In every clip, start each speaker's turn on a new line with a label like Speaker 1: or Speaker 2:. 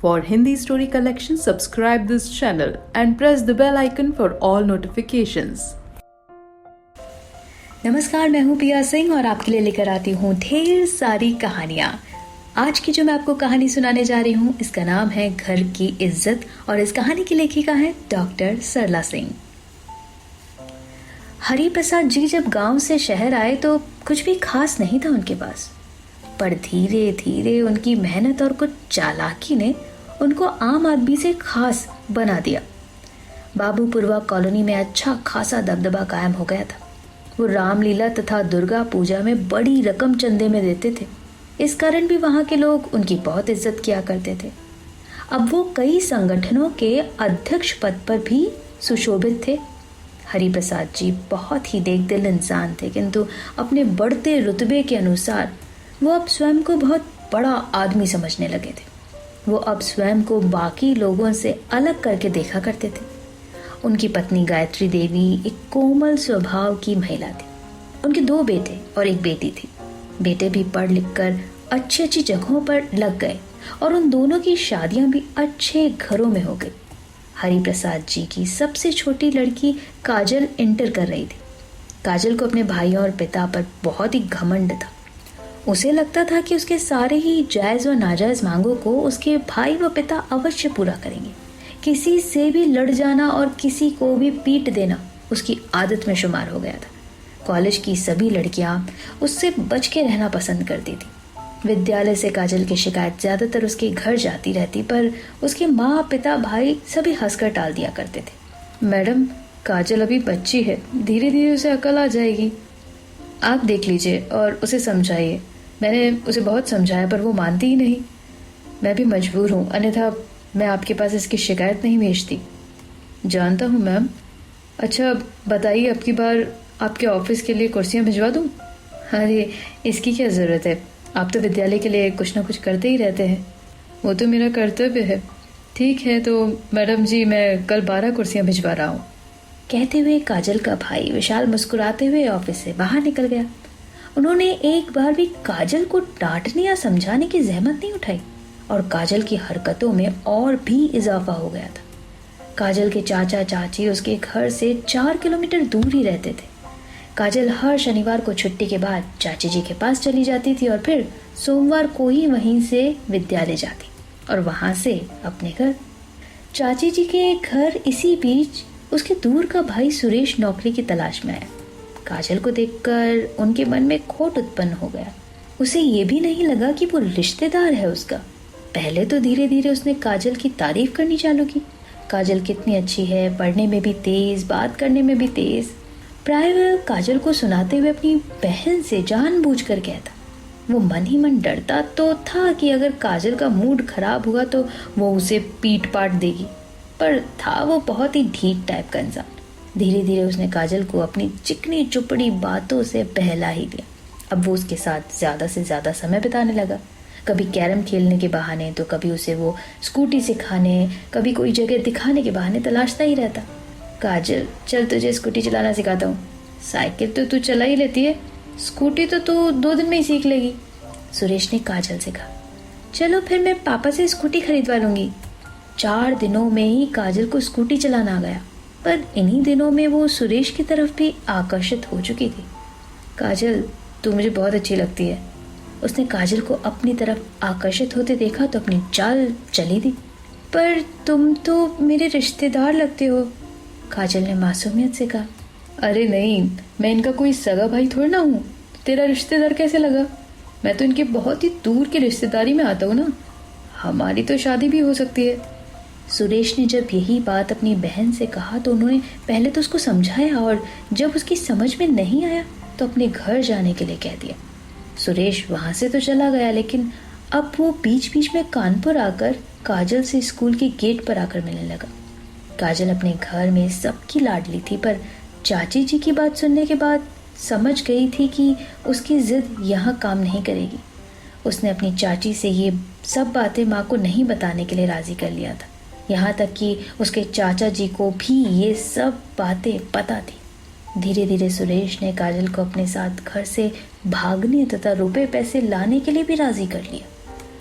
Speaker 1: For Hindi story collection, subscribe this channel and press the bell icon for all notifications.
Speaker 2: नमस्कार, मैं हूँ पिया सिंह और आपके लिए लेकर आती हूँ ढेर सारी कहानियाँ। आज की जो मैं आपको कहानी सुनाने जा रही हूँ, इसका नाम है घर की इज्जत और इस कहानी की लेखिका है डॉक्टर सरला सिंह। हरि प्रसाद जी जब गांव से शहर आए तो कुछ भी खास नहीं था उनके पास, पर धीरे धीरे उनकी मेहनत और कुछ चालाकी ने उनको आम आदमी से खास बना दिया। बाबूपुरवा कॉलोनी में अच्छा खासा दबदबा कायम हो गया था। वो रामलीला तथा दुर्गा पूजा में बड़ी रकम चंदे में देते थे। इस कारण भी वहाँ के लोग उनकी बहुत इज्जत किया करते थे। अब वो कई संगठनों के अध्यक्ष पद पर भी सुशोभित थे। हरि प्रसाद जी बहुत ही नेकदिल इंसान थे, किंतु अपने बढ़ते रुतबे के अनुसार वो अब स्वयं को बहुत बड़ा आदमी समझने लगे थे। वो अब स्वयं को बाकी लोगों से अलग करके देखा करते थे। उनकी पत्नी गायत्री देवी एक कोमल स्वभाव की महिला थी। उनके 2 बेटे और 1 बेटी थी। बेटे भी पढ़ लिख कर अच्छी अच्छी जगहों पर लग गए और उन दोनों की शादियां भी अच्छे घरों में हो गई। हरि प्रसाद जी की सबसे छोटी लड़की काजल इंटर कर रही थी। काजल को अपने भाइयों और पिता पर बहुत ही घमंड था। उसे लगता था कि उसके सारे ही जायज और नाजायज मांगों को उसके भाई व पिता अवश्य पूरा करेंगे। किसी से भी लड़ जाना और किसी को भी पीट देना उसकी आदत में शुमार हो गया था। कॉलेज की सभी लड़कियां उससे बच के रहना पसंद करती थी। विद्यालय से काजल की शिकायत ज्यादातर उसके घर जाती रहती, पर उसके माँ पिता भाई सभी हंसकर टाल दिया करते थे। मैडम, काजल अभी बच्ची है, धीरे धीरे उसे अकल आ जाएगी। आप देख लीजिए और उसे समझाइए। मैंने उसे बहुत समझाया पर वो मानती ही नहीं। मैं भी मजबूर हूँ, अन्यथा मैं आपके पास इसकी शिकायत नहीं भेजती। जानता हूँ मैम। अच्छा बताइए, अब की बार आपके ऑफिस के लिए कुर्सियाँ भिजवा दूँ? अरे इसकी क्या ज़रूरत है, आप तो विद्यालय के लिए कुछ ना कुछ करते ही रहते हैं। वो तो मेरा कर्तव्य है। ठीक है तो मैडम जी, मैं कल 12 कुर्सियाँ भिजवा रहा हूँ। कहते हुए काजल का भाई विशाल मुस्कुराते हुए ऑफिस से बाहर निकल गया। उन्होंने एक बार भी काजल को डांटने या समझाने की जहमत नहीं उठाई और काजल की हरकतों में और भी इजाफा हो गया था। काजल के चाचा चाची उसके घर से 4 किलोमीटर दूर ही रहते थे। काजल हर शनिवार को छुट्टी के बाद चाची जी के पास चली जाती थी और फिर सोमवार को ही वहीं से विद्यालय जाती और वहां से अपने घर। चाची जी के घर इसी बीच उसके दूर का भाई सुरेश नौकरी की तलाश में आया। काजल को देखकर उनके मन में खोट उत्पन्न हो गया। उसे ये भी नहीं लगा कि वो रिश्तेदार है उसका। पहले तो धीरे धीरे उसने काजल की तारीफ करनी चालू की। काजल कितनी अच्छी है, पढ़ने में भी तेज, बात करने में भी तेज। प्राय वह काजल को सुनाते हुए अपनी बहन से जानबूझकर कहता। वो मन ही मन डरता तो था कि अगर काजल का मूड खराब हुआ तो वो उसे पीट पाट देगी, पर था वो बहुत ही ढीठ टाइप का इंसान। धीरे धीरे उसने काजल को अपनी चिकनी चुपड़ी बातों से बहला ही दिया। अब वो उसके साथ ज्यादा से ज्यादा समय बिताने लगा। कभी कैरम खेलने के बहाने तो कभी उसे वो स्कूटी सिखाने, कभी कोई जगह दिखाने के बहाने तलाशता ही रहता। काजल, चल तुझे स्कूटी चलाना सिखाता हूँ। साइकिल तो तू चला ही लेती है, स्कूटी तो तू 2 दिन में ही सीख लेगी। सुरेश ने काजल से कहा। चलो फिर मैं पापा से स्कूटी खरीदवा लूंगी। 4 दिनों में ही काजल को स्कूटी चलाना आ गया, पर इन्हीं दिनों में वो सुरेश की तरफ भी आकर्षित हो चुकी थी। काजल, तू मुझे बहुत अच्छी लगती है। उसने काजल को अपनी तरफ आकर्षित होते देखा तो अपनी चाल चली दी। पर तुम तो मेरे रिश्तेदार लगते हो, काजल ने मासूमियत से कहा। अरे नहीं, मैं इनका कोई सगा भाई थोड़ा ना हूँ, तेरा रिश्तेदार कैसे लगा? मैं तो इनके बहुत ही दूर की रिश्तेदारी में आता हूँ ना। हमारी तो शादी भी हो सकती है। सुरेश ने जब यही बात अपनी बहन से कहा तो उन्होंने पहले तो उसको समझाया और जब उसकी समझ में नहीं आया तो अपने घर जाने के लिए कह दिया। सुरेश वहां से तो चला गया, लेकिन अब वो बीच बीच में कानपुर आकर काजल से स्कूल के गेट पर आकर मिलने लगा। काजल अपने घर में सबकी लाडली थी, पर चाची जी की बात सुनने के बाद समझ गई थी कि उसकी जिद यहाँ काम नहीं करेगी। उसने अपनी चाची से ये सब बातें माँ को नहीं बताने के लिए राजी कर लिया था। यहाँ तक कि उसके चाचा जी को भी ये सब बातें पता थी। धीरे धीरे सुरेश ने काजल को अपने साथ घर से भागने तथा रुपए पैसे लाने के लिए भी राजी कर लिया।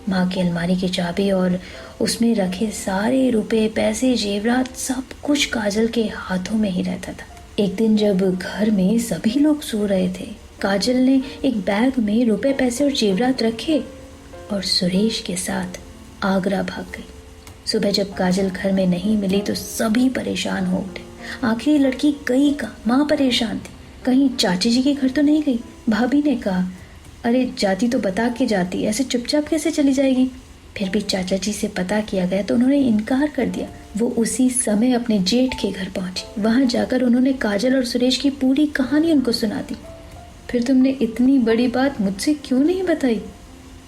Speaker 2: माँ की अलमारी की चाबी और उसमें रखे सारे रुपए पैसे जेवरात सब कुछ काजल के हाथों में ही रहता था। एक दिन जब घर में सभी लोग सो रहे थे, काजल ने एक बैग में रुपए पैसे और जेवरात रखे और सुरेश के साथ आगरा भाग गई। सुबह जब काजल घर में नहीं मिली तो सभी परेशान हो उठे। आखिर ये लड़की गई कहाँ? माँ परेशान थी, कहीं चाची जी के घर तो नहीं गई। भाभी ने कहा, अरे जाती तो बता के जाती, ऐसे चुपचाप कैसे चली जाएगी। फिर भी चाचा जी से पता किया गया तो उन्होंने इनकार कर दिया। वो उसी समय अपने जेठ के घर पहुंची। वहां जाकर उन्होंने काजल और सुरेश की पूरी कहानी उनको सुना दी। फिर तुमने इतनी बड़ी बात मुझसे क्यों नहीं बताई?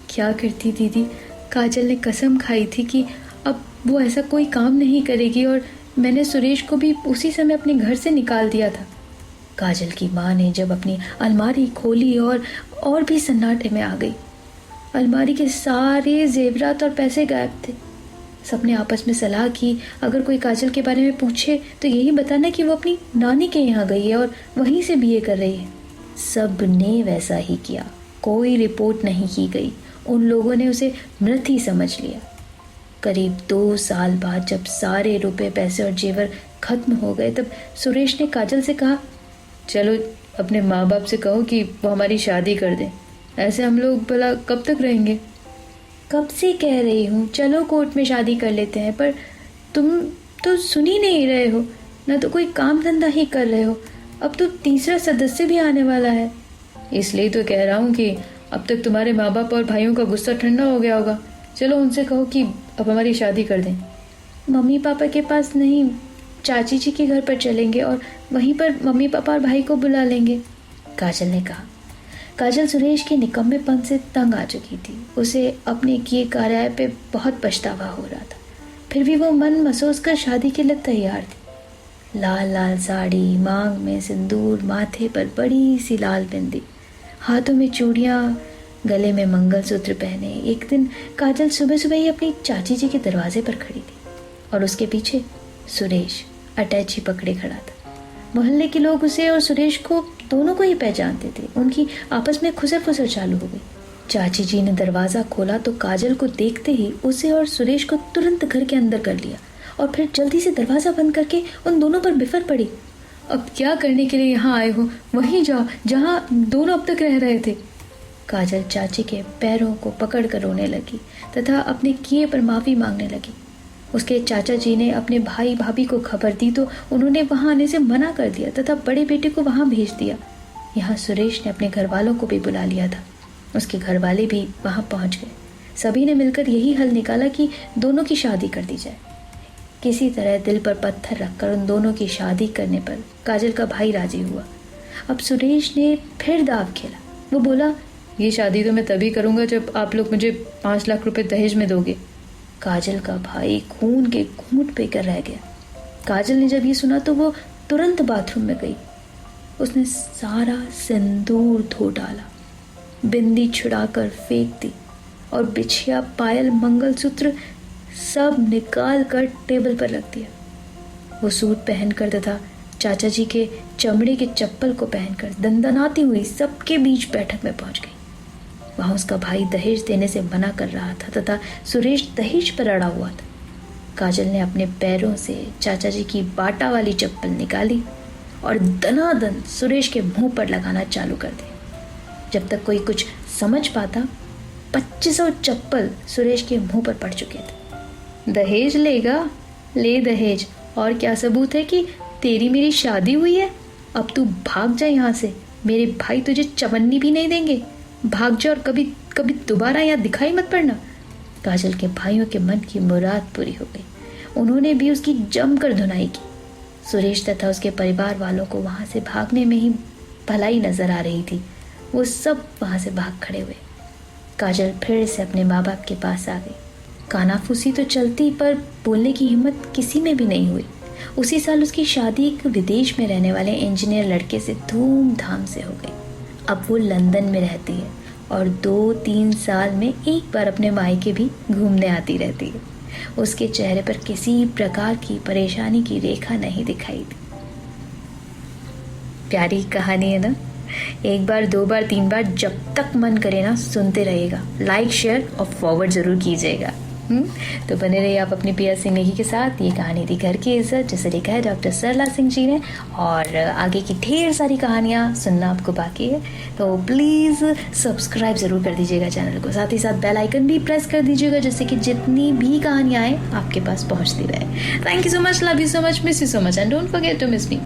Speaker 2: क्या करती दीदी, काजल ने कसम खाई थी कि अब वो ऐसा कोई काम नहीं करेगी और मैंने सुरेश को भी उसी समय अपने घर से निकाल दिया था। काजल की माँ ने जब अपनी अलमारी खोली और भी सन्नाटे में आ गई। अलमारी के सारे जेवरात और पैसे गायब थे। सबने आपस में सलाह की, अगर कोई काजल के बारे में पूछे तो यही बताना कि वो अपनी नानी के यहाँ गई है और वहीं से बीए कर रही है। सब ने वैसा ही किया, कोई रिपोर्ट नहीं की गई। उन लोगों ने उसे मृत ही समझ लिया। करीब 2 साल बाद जब सारे रुपए पैसे और जेवर खत्म हो गए तब सुरेश ने काजल से कहा, चलो अपने माँ बाप से कहो कि वो हमारी शादी कर दें, ऐसे हम लोग भला कब तक रहेंगे। कब से कह रही हूँ, चलो कोर्ट में शादी कर लेते हैं, पर तुम तो सुन ही नहीं रहे हो, ना तो कोई काम धंधा ही कर रहे हो। अब तो तीसरा सदस्य भी आने वाला है। इसलिए तो कह रहा हूँ कि अब तक तुम्हारे माँ बाप और भाइयों का गुस्सा ठंडा हो गया होगा। चलो उनसे कहो कि अब हमारी शादी कर दें। मम्मी पापा के पास नहीं, चाची जी के घर पर चलेंगे और वहीं पर मम्मी पापा और भाई को बुला लेंगे, काजल ने कहा। काजल सुरेश के निकम्मेपन से तंग आ चुकी थी। उसे अपने किए कार्य पे बहुत पछतावा हो रहा था। फिर भी वो मन महसूस कर शादी के लिए तैयार थी। लाल लाल साड़ी, मांग में सिंदूर, माथे पर बड़ी सी लाल बिंदी, हाथों में चूड़ियाँ, गले में मंगलसूत्र पहने। एक दिन काजल सुबह सुबह ही अपनी चाची जी के दरवाजे पर खड़ी थी और उसके पीछे सुरेश अटैची पकड़े खड़ा था। मोहल्ले के लोग उसे और सुरेश को दोनों को ही पहचानते थे। उनकी आपस में खुसर फुसर चालू हो गई। चाची जी ने दरवाजा खोला तो काजल को देखते ही उसे और सुरेश को तुरंत घर के अंदर कर लिया और फिर जल्दी से दरवाजा बंद करके उन दोनों पर बिफर पड़ी। अब क्या करने के लिए यहाँ आए हो? वहीं जाओ जहाँ दोनों अब तक रह रहे थे। काजल चाची के पैरों को पकड़ कर रोने लगी तथा अपने किए पर माफी मांगने लगी। उसके चाचा जी ने अपने भाई भाभी को खबर दी तो उन्होंने वहां आने से मना कर दिया तथा बड़े बेटे को वहां भेज दिया। यहाँ सुरेश ने अपने घर वालों को भी बुला लिया था। उसके घर वाले भी वहां पहुंच गए। सभी ने मिलकर यही हल निकाला कि दोनों की शादी कर दी जाए। किसी तरह दिल पर पत्थर रखकर उन दोनों की शादी करने पर काजल का भाई राजी हुआ। अब सुरेश ने फिर दाव खेला। वो बोला, ये शादी तो मैं तभी करूंगा जब आप लोग मुझे 5 लाख रुपए दहेज में दोगे। काजल का भाई खून के घूंट पीकर रह गया। काजल ने जब ये सुना तो वो तुरंत बाथरूम में गई। उसने सारा सिंदूर धो डाला, बिंदी छुड़ाकर फेंक दी और बिछिया, पायल, मंगलसूत्र सब निकाल कर टेबल पर रख दिया। वो सूट पहनकर तथा चाचा जी के चमड़े के चप्पल को पहनकर दंदनाती हुई सबके बीच बैठक में पहुंच गई। वहां उसका भाई दहेज देने से मना कर रहा था तथा सुरेश दहेज पर अड़ा हुआ था। काजल ने अपने पैरों से चाचा जी की बाटा वाली चप्पल निकाली और दनादन सुरेश के मुंह पर लगाना चालू कर दिया। जब तक कोई कुछ समझ पाता 2500 चप्पल सुरेश के मुंह पर पड़ चुके थे। दहेज लेगा? ले दहेज, और क्या सबूत है कि तेरी मेरी शादी हुई है? अब तू भाग जा यहाँ से, मेरे भाई तुझे चवन्नी भी नहीं देंगे। भाग जा और कभी कभी दोबारा यहाँ दिखाई मत पड़ना। काजल के भाइयों के मन की मुराद पूरी हो गई। उन्होंने भी उसकी जमकर धुनाई की। सुरेश तथा उसके परिवार वालों को वहां से भागने में ही भलाई नजर आ रही थी। वो सब वहां से भाग खड़े हुए। काजल फिर से अपने माँ बाप के पास आ गई। कानाफूसी तो चलती पर बोलने की हिम्मत किसी में भी नहीं हुई। उसी साल उसकी शादी एक विदेश में रहने वाले इंजीनियर लड़के से धूमधाम से हो गई। अब वो लंदन में रहती है और 2-3 साल में एक बार अपने मायके भी घूमने आती रहती है। उसके चेहरे पर किसी प्रकार की परेशानी की रेखा नहीं दिखाई दी। प्यारी कहानी है ना? एक बार, 2 बार, 3 बार, जब तक मन करे ना सुनते रहिएगा। लाइक, शेयर और फॉरवर्ड जरूर कीजिएगा। तो बने रहिए आप अपनी पिया सिंह नेगी के साथ। ये कहानी थी घर की इज्जत, जिसे लिखा है डॉक्टर सरला सिंह जी ने, और आगे की ढेर सारी कहानियाँ सुनना आपको बाकी है। तो प्लीज़ सब्सक्राइब ज़रूर कर दीजिएगा चैनल को, साथ ही साथ बेल आइकन भी प्रेस कर दीजिएगा, जिससे कि जितनी भी कहानियाँ आए आपके पास पहुँचती रहे। Thank you so much, love you so much, miss you so much, and don't forget to miss me.